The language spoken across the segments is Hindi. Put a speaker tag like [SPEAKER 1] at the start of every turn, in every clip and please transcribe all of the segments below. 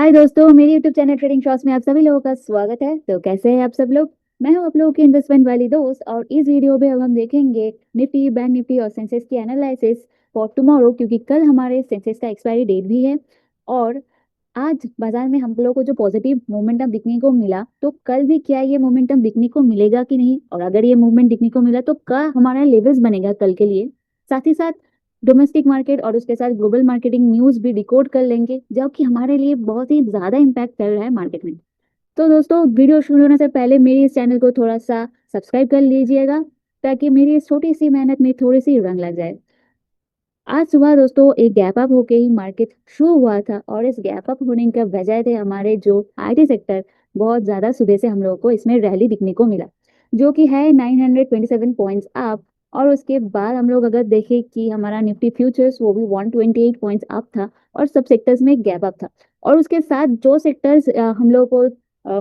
[SPEAKER 1] हाय दोस्तों, मेरी यूट्यूब चैनल ट्रेडिंग शॉर्ट्स में आप सभी लोगों का स्वागत है। तो कैसे हैं आप सब लोग। मैं हूं आप लोगों की इन्वेस्टमेंट वाली दोस्त, और इस वीडियो में अब हम देखेंगे निफ्टी, बैंक निफ्टी और सेंसेक्स की एनालिसिस फॉर टुमारो, क्योंकि कल हमारे सेंसेक्स का एक्सपायरी डेट भी है। और आज बाजार में हम लोगों को जो पॉजिटिव मोमेंटम दिखने को मिला, तो कल भी क्या ये मोमेंटम दिखने को मिलेगा कि नहीं, और अगर ये मूवमेंट दिखने को मिला तो क्या हमारा लेवल्स बनेगा कल के लिए। साथ ही साथ डोमेस्टिक मार्केट और उसके साथ ग्लोबल मार्केटिंग न्यूज भी डिकोड कर लेंगे, जो कि हमारे लिए बहुत ही ज्यादा इम्पैक्ट कर रहा है मार्केट में। तो दोस्तों, वीडियो शुरू होने से पहले मेरे इस चैनल को थोड़ा सा सब्सक्राइब कर लीजिएगा, ताकि मेरी इस छोटी सी मेहनत में थोड़ी सी रंग लग जाए। आज सुबह दोस्तों एक गैप अप होके ही मार्केट शुरू हुआ था, और इस गैप अप होने का वजह थे हमारे जो आईटी सेक्टर, बहुत ज्यादा सुबह से हम लोगों को इसमें रैली दिखने को मिला, जो कि है 927 पॉइंट्स अप। और उसके बाद हम लोग अगर देखें कि हमारा निफ्टी फ्यूचर्स वो भी 128 पॉइंट्स अप था, और सब सेक्टर्स में गैप अप था। और उसके साथ जो सेक्टर्स हम लोग को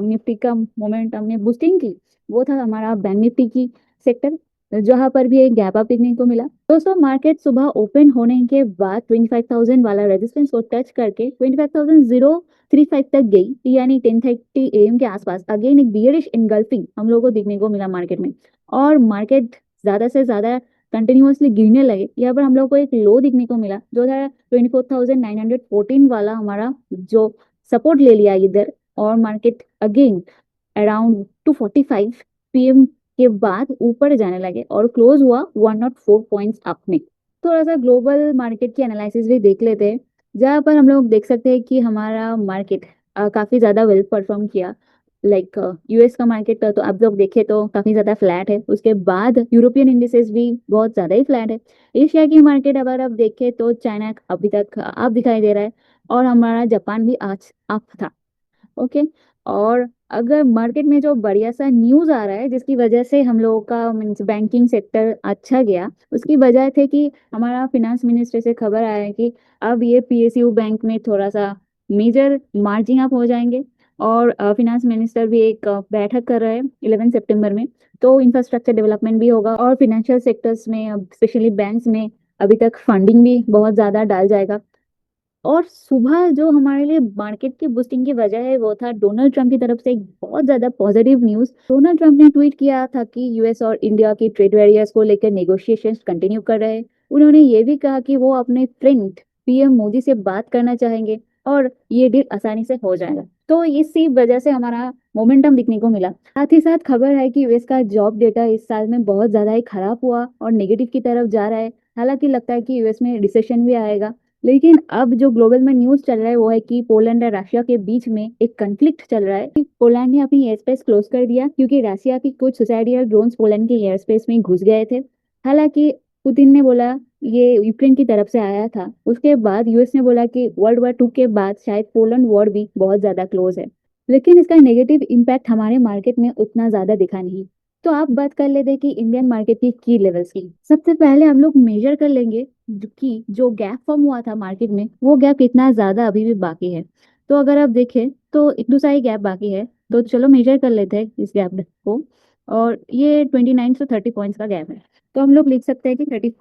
[SPEAKER 1] निफ्टी का मोमेंटम ने बूस्टिंग की, वो था हमारा बैंक निफ्टी की सेक्टर, जहां पर भी एक गैप अप देखने को मिला। दोस्तों, मार्केट सुबह ओपन होने के बाद 25,000 वाला रेजिस्टेंस को टच करके 25,035 तक गई, यानी 10:30 AM के आसपास अगेन एक बियरिश इनगल्फिंग हम लोगों को देखने को मिला मार्केट में। और मार्केट ज्यादा से ज्यादा कंटिन्यूअसली गिरने लगे। यहाँ पर हम लोग को एक लो देखने को मिला, जो था 24,914 वाला हमारा जो सपोर्ट ले लिया इधर। और मार्केट अगेन अराउंड 2:45 PM के बाद ऊपर जाने लगे और क्लोज हुआ 104 पॉइंट्स अप में। थोड़ा सा ग्लोबल मार्केट की एनालिसिस भी देख लेते हैं, जहां पर हम लोग देख सकते हैं कि हमारा मार्केट काफी ज्यादा वेल परफॉर्म किया। लाइक यूएस का मार्केट तो आप लोग देखें तो काफी ज्यादा फ्लैट है। उसके बाद यूरोपियन इंडिसेस भी बहुत ज्यादा ही फ्लैट है। एशिया की मार्केट अगर आप देखें तो चाइना अभी तक अप दिखाई दे रहा है, और हमारा जापान भी आज अप था। ओके। और अगर मार्केट में जो बढ़िया सा न्यूज आ रहा है, जिसकी वजह से हम लोगों का मीन्स बैंकिंग सेक्टर अच्छा गया, उसकी वजह थे कि हमारा फिनेंस मिनिस्टर से खबर आया है कि अब ये पीएसयू बैंक में थोड़ा सा मेजर मार्जिन अप हो जाएंगे। और फिनेंस मिनिस्टर भी एक बैठक कर रहे हैं 11 सितंबर में। तो इंफ्रास्ट्रक्चर डेवलपमेंट भी होगा, और फिनेंशियल सेक्टर्स में स्पेशली बैंक्स में अभी तक फंडिंग भी बहुत ज्यादा डाल जाएगा। और सुबह जो हमारे लिए मार्केट की बूस्टिंग की वजह है, वो था डोनाल्ड ट्रंप की तरफ से एक बहुत ज्यादा पॉजिटिव न्यूज। डोनाल्ड ट्रंप ने ट्वीट किया था कि यूएस और इंडिया की ट्रेड बैरियर्स को लेकर नेगोशिएशंस कंटिन्यू कर रहे हैं। उन्होंने ये भी कहा कि वो अपने फ्रेंड पीएम मोदी से बात करना चाहेंगे, और ये डील आसानी से हो जाएगा। तो इसी वजह से हमारा मोमेंटम दिखने को मिला। साथ ही साथ खबर है कि यूएस का जॉब डेटा इस साल में बहुत ज्यादा ही खराब हुआ और नेगेटिव की तरफ जा रहा है। हालांकि लगता है कि यूएस में रिसेशन भी आएगा। लेकिन अब जो ग्लोबल में न्यूज चल रहा है, वो है कि पोलैंड और रशिया के बीच में एक कन्फ्लिक्ट चल रहा है कि पोलैंड ने अपनी एयर स्पेस क्लोज कर दिया, क्योंकि रशिया की कुछ सुसाइडियल ड्रोन्स पोलैंड के एयर स्पेस में घुस गए थे। हालांकि पुतिन ने बोला ये यूक्रेन की तरफ से आया था। उसके बाद यूएस ने बोला कि वर्ल्ड वॉर 2 के बाद शायद पोलैंड वॉर भी बहुत ज्यादा क्लोज है। लेकिन इसका नेगेटिव इम्पैक्ट हमारे मार्केट में उतना ज्यादा दिखा नहीं। तो आप बात कर लेते हैं कि इंडियन मार्केट की लेवल्स की। सबसे पहले हम लोग मेजर कर लेंगे कि जो गैप फॉर्म हुआ था मार्केट में, वो गैप कितना ज्यादा अभी भी बाकी है। तो अगर आप देखें तो इतना सा ही गैप बाकी है। तो चलो मेजर कर लेते हैं इस गैप को। और ये 29 से 30 पॉइंट्स का गैप है। तो हम लोग लिख सकते हैं कि 30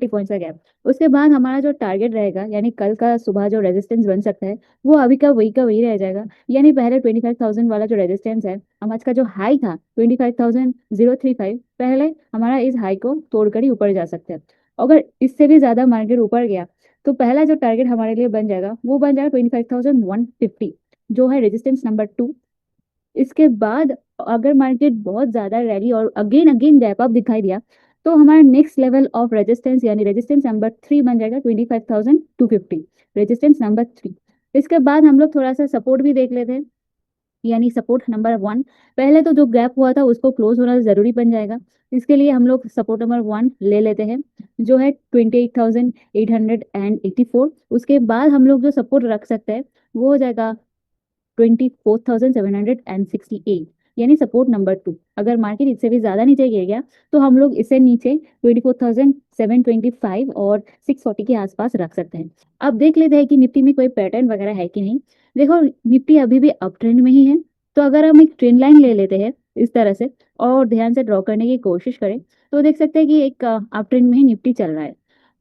[SPEAKER 1] पॉइंट्स का गैप। उसके बाद हमारा जो टारगेट रहेगा, यानी कल का सुबह जो रेजिस्टेंस बन सकता है, वो अभी का वही रह जाएगा। यानी पहले 25,000 वाला जो रेजिस्टेंस है, हम आज का जो हाई था 25,035, पहले हमारा इस हाई को तोड़कर ही ऊपर जा सकते हैं। अगर इससे भी ज्यादा मार्केट ऊपर गया, तो पहला जो टारगेट हमारे लिए बन जाएगा, वो बन जाएगा 25,150, जो है रेजिस्टेंस नंबर 2। इसके बाद अगर मार्केट बहुत ज्यादा रैली और अगेन अगेन गैप अप दिखाई दिया, तो हमारा नेक्स्ट लेवल ऑफ रेजिस्टेंस यानी रेजिस्टेंस नंबर 3 बन जाएगा 25,250, रेजिस्टेंस नंबर 3। इसके बाद हम लोग थोड़ा सा सपोर्ट भी देख लेते हैं, यानी सपोर्ट नंबर 1। पहले तो जो गैप हुआ था उसको क्लोज होना जरूरी बन जाएगा। इसके लिए हम लोग सपोर्ट नंबर 1 ले लेते हैं, जो है 28,884। उसके बाद हम लोग जो सपोर्ट रख सकते हैं, वो हो जाएगा 24,768, यानी सपोर्ट नंबर 2। अगर मार्केट इससे भी ज्यादा नीचे गिर गया, तो हम लोग इसे नीचे 24,725 और 640 के आसपास रख सकते हैं। अब देख लेते हैं कि निफ्टी में कोई पैटर्न वगैरह है कि नहीं। देखो, निफ्टी अभी भी अप ट्रेंड में ही है। तो अगर हम एक ट्रेंड लाइन ले लेते हैं इस तरह से, और ध्यान से ड्रॉ करने की कोशिश करें, तो देख सकते हैं कि एक अप ट्रेंड में ही निफ्टी चल रहा है।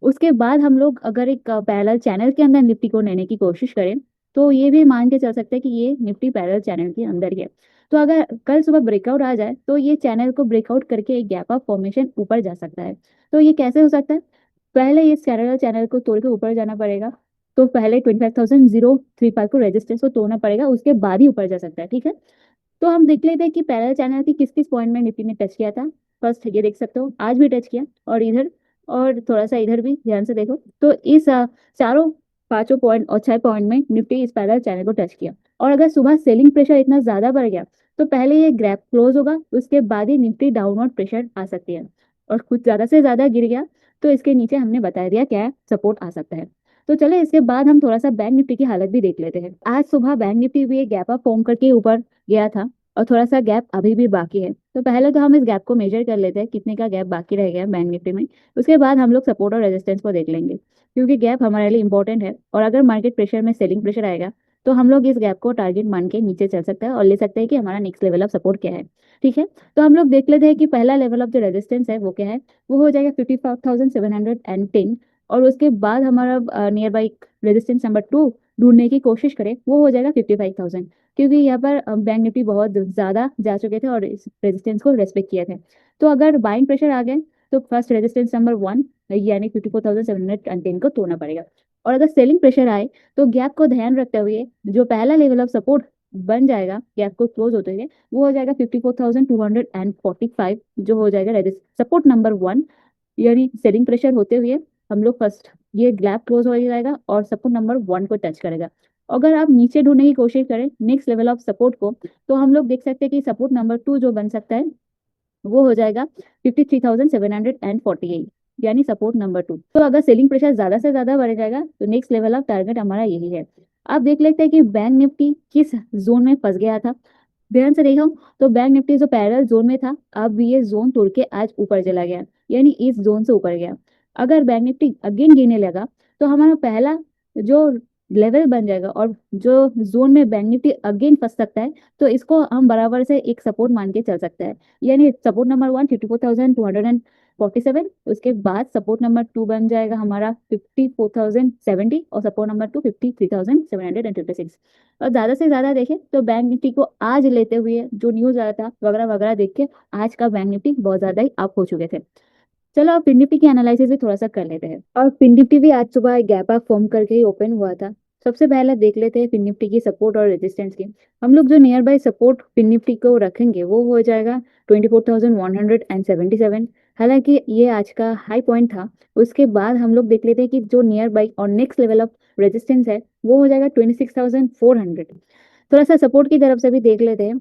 [SPEAKER 1] उसके बाद हम लोग अगर एक पैरेलल चैनल के अंदर निफ्टी को लेने की कोशिश करें, तो ये भी मान के चल सकते हैं कि ये निफ्टी पैरेलल चैनल के अंदर ही है। तो अगर कल सुबह ब्रेकआउट आ जाए तो ये चैनल को ब्रेकआउट करके एक गैप अप फॉर्मेशन ऊपर जा सकता है। तो ये कैसे हो सकता है? पहले ये पैरेलल चैनल को तोड़ के ऊपर जाना पड़ेगा। तो पहले 25,035 को रेजिस्टेंस को तोड़ना पड़ेगा, उसके बाद ही ऊपर जा सकता है। ठीक है, तो हम देख लेते हैं कि पैरेलल चैनल की किस किस पॉइंट में निफ्टी ने टच किया था। फर्स्ट ये देख सकते हो, आज भी टच किया, और इधर, और थोड़ा सा इधर भी ध्यान से देखो। तो इस चारों पांचों पॉइंट और 6 पॉइंट में निफ्टी इस पैरेलल चैनल को टच किया। और अगर सुबह सेलिंग प्रेशर इतना ज्यादा बढ़ गया तो पहले ये गैप क्लोज होगा, उसके बाद ही निफ्टी डाउनवर्ड प्रेशर आ सकती है। और कुछ ज्यादा से ज्यादा गिर गया तो इसके नीचे हमने बता दिया क्या सपोर्ट आ सकता है। तो चले इसके बाद हम थोड़ा सा बैंक निफ्टी की हालत भी देख लेते हैं। आज सुबह बैंक निफ्टी भी एक गैप अप फॉर्म करके ऊपर गया था, और थोड़ा सा गैप अभी भी बाकी है। तो पहले तो हम इस गैप को मेजर कर लेते हैं, कितने का गैप बाकी रह गया बैंक निफ्टी में। उसके बाद हम लोग सपोर्ट और रेजिस्टेंस को देख लेंगे, क्योंकि गैप हमारे लिए इंपॉर्टेंट है। और अगर मार्केट प्रेशर में सेलिंग प्रेशर आएगा तो हम लोग इस गैप को टारगेट मान के नीचे चल सकते हैं और ले सकते हैं कि हमारा नेक्स्ट लेवल ऑफ सपोर्ट क्या है। ठीक है, तो हम लोग देख लेते हैं कि पहला लेवल ऑफ जो रेजिस्टेंस है वो क्या है। वो हो जाएगा 55,710। और उसके बाद हमारा नियर बाई रेजिस्टेंस नंबर 2 ढूंढने की कोशिश करें, वो हो जाएगा 55,000। क्योंकि यहाँ पर बैंक निफ्टी बहुत ज्यादा जा चुके थे और इस रेजिस्टेंस को रेस्पेक्ट किए थे। तो अगर बाइंग प्रेशर आ गए तो फर्स्ट रेजिस्टेंस नंबर 1 यानी 54,710 को तोड़ना पड़ेगा। और अगर सेलिंग प्रेशर आए तो गैप को ध्यान रखते हुए जो पहला लेवल ऑफ सपोर्ट बन जाएगा गैप को क्लोज होते हुए, वो हो जाएगा 54,245, जो हो जाएगा सपोर्ट नंबर 1। यानी सेलिंग प्रेशर होते हुए हम लोग फर्स्ट ये गैप क्लोज हो जाएगा और सपोर्ट नंबर 1 को टच करेगा। अगर आप नीचे ढूंढने की कोशिश करें नेक्स्ट लेवल ऑफ सपोर्ट को, तो हम लोग देख सकते हैं कि सपोर्ट नंबर 2 जो बन सकता है वो हो जाएगा 53,748, यानी सपोर्ट नंबर 2। तो अगर सेलिंग प्रेशर ज्यादा से ज्यादा बढ़ जाएगा तो नेक्स्ट लेवल ऑफ टारगेट हमारा यही है। आप देख लेते हैं कि बैंक निफ्टी किस जोन में फंस गया था। ध्यान से देखो तो बैंक निफ्टी जो पैरेलल जोन में था, अब ये जोन तोड़ के आज ऊपर चला गया, यानी इस जोन से ऊपर गया। अगर बैंक निफ्टी अगेन गिरने लगा तो हमारा पहला जो लेवल बन जाएगा, और जो जोन में बैंक निफ्टी अगेन फंस सकता है तो इसको हम बराबर से एक सपोर्ट मान के चल सकते हैं। यानी सपोर्ट नंबर 1 54,247, उसके बाद सपोर्ट नंबर 2 बन जाएगा हमारा 54,070, और सपोर्ट नंबर 2 53,756। और ज्यादा से ज्यादा देखें तो बैंक निफ्टी को आज लेते हुए जो न्यूज आया था वगैरह वगैरह देख के आज का बैंक निफ्टी बहुत ज्यादा ही अप हो चुके थे। चलो अब फिन निफ्टी की एनालिसिस भी थोड़ा सा कर लेते हैं। और फिन निफ्टी भी आज सुबह एक गैप अप फॉर्म करके ही ओपन हुआ था। सबसे पहले देख लेते हैं फिन निफ्टी की सपोर्ट और रेजिस्टेंस की। हम लोग जो nearby support Fin Nifty को रखेंगे वो हो जाएगा 24,177। हालांकि ये आज का हाई पॉइंट था। उसके बाद हम लोग देख लेते हैं कि जो नियर बाय और नेक्स्ट लेवल ऑफ रेजिस्टेंस है वो हो जाएगा 26,400। थोड़ा सा सपोर्ट की तरफ से भी देख लेते हैं।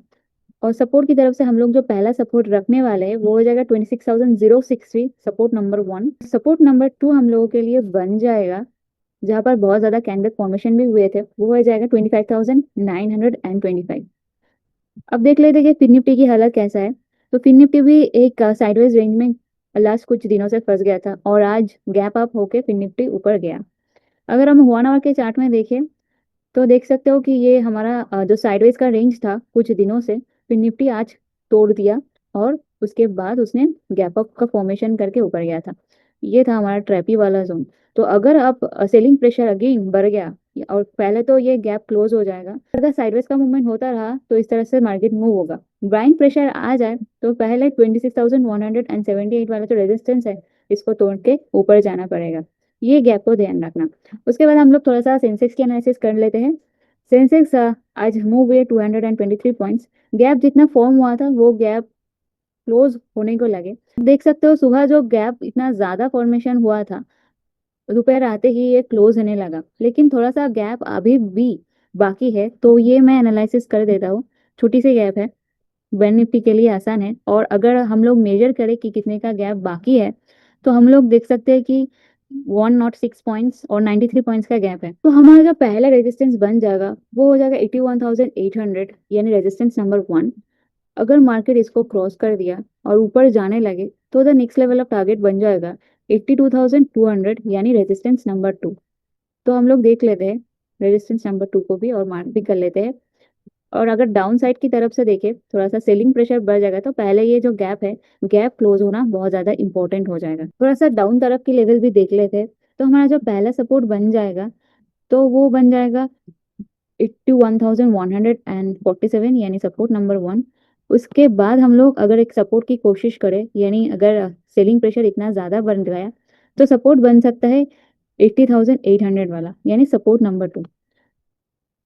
[SPEAKER 1] और सपोर्ट की तरफ से हम लोग जो पहला सपोर्ट रखने वाले हैं वो हो जाएगा 26,063, सपोर्ट नंबर 1। सपोर्ट नंबर 2 हम लोगों के लिए बन जाएगा, जहां पर बहुत ज्यादा कैंडल फॉर्मेशन भी हुए थे, वो हो जाएगा 25,925। अब देख लेते हैं कि फिन निफ्टी की हालत कैसा है। तो फिन निफ्टी भी एक साइडवेज रेंज में लास्ट कुछ दिनों से फंस गया था, और आज गैप अप होके फिन निफ्टी ऊपर गया। अगर हम 1 आवर के चार्ट में देखें तो देख सकते हो कि ये हमारा जो साइडवेज का रेंज था कुछ दिनों से, फिर निफ्टी आज तोड़ दिया, और उसके बाद उसने गैप अप का फॉर्मेशन करके ऊपर गया था। ये था हमारा ट्रैपी वाला जोन। तो अगर अब सेलिंग प्रेशर अगेन बढ़ गया और पहले तो ये गैप क्लोज हो जाएगा, अगर साइडवेज का मूवमेंट होता रहा तो इस तरह से मार्केट मूव होगा। बाइंग प्रेशर आ जाए तो पहले 26,178 वाला जो रेजिस्टेंस है इसको तोड़ के ऊपर जाना पड़ेगा। ये गैप को ध्यान रखना। उसके बाद हम लोग थोड़ा सा सेंसेक्स की एनालिसिस कर लेते हैं। सेंसेक्स आज मूव हुए 223 पॉइंट्स। गैप जितना फॉर्म हुआ था वो गैप क्लोज होने को लगे। देख सकते हो सुबह जो गैप इतना ज्यादा फॉर्मेशन हुआ था, दोपहर आते ही ये क्लोज होने लगा, लेकिन थोड़ा सा गैप अभी भी बाकी है। तो ये मैं एनालिसिस कर देता हूँ। छोटी सी गैप है, बैंक निफ्टी के लिए आसान है। और अगर हम लोग मेजर करें कि कितने का गैप बाकी है तो हम लोग देख सकते हैं कि 106 पॉइंट्स और 93 पॉइंट्स का गैप है। तो हमारा जो पहला रेजिस्टेंस बन जाएगा वो हो जाएगा 81,800, यानी रेजिस्टेंस नंबर 1। अगर मार्केट इसको क्रॉस कर दिया और ऊपर जाने लगे तो the next level of target बन जाएगा 82,200, यानी रेजिस्टेंस नंबर 2। तो हम लोग देख लेते हैं रेजिस्टेंस नंबर 2 को भी और मार्क भी कर लेते हैं। और अगर डाउन साइड की तरफ से देखें थोड़ा सा सेलिंग प्रेशर बढ़ जाएगा तो पहले ये जो गैप है गैप क्लोज होना बहुत ज्यादा इंपॉर्टेंट हो जाएगा। थोड़ा सा डाउन तरफ की लेवल भी देख लेते हैं। तो हमारा जो पहला सपोर्ट बन जाएगा तो वो बन जाएगा 81,147 यानी सपोर्ट नंबर 1। उसके बाद हम लोग अगर एक सपोर्ट की कोशिश करें, यानी अगर सेलिंग प्रेशर इतना ज़्यादा बन गया तो सपोर्ट बन सकता है 80,800 वाला, यानी सपोर्ट नंबर 2।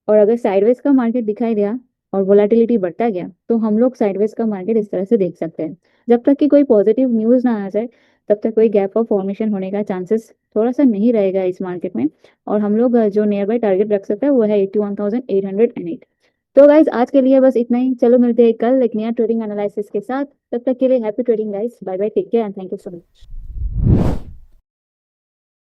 [SPEAKER 1] और अगर साइडवेज का मार्केट दिखाई दिया और वोलेटिलिटी बढ़ता गया तो हम लोग साइडवेज का मार्केट इस तरह से देख सकते हैं। जब तक कि कोई पॉजिटिव न्यूज़ ना आ जाए तब तक कोई गैप ऑफ फॉर्मेशन होने का चांसेस थोड़ा सा नहीं रहेगा इस मार्केट में। और हम लोग जो नियर बाय टारगेट रख सकते हैं वो है 81,808। तो गाइज आज के लिए बस इतना ही। चलो मिलते हैं कल एक नया ट्रेडिंग एनालिसिस के साथ। तब तक के लिए happy trading guys. Bye bye, take care and thank you so much.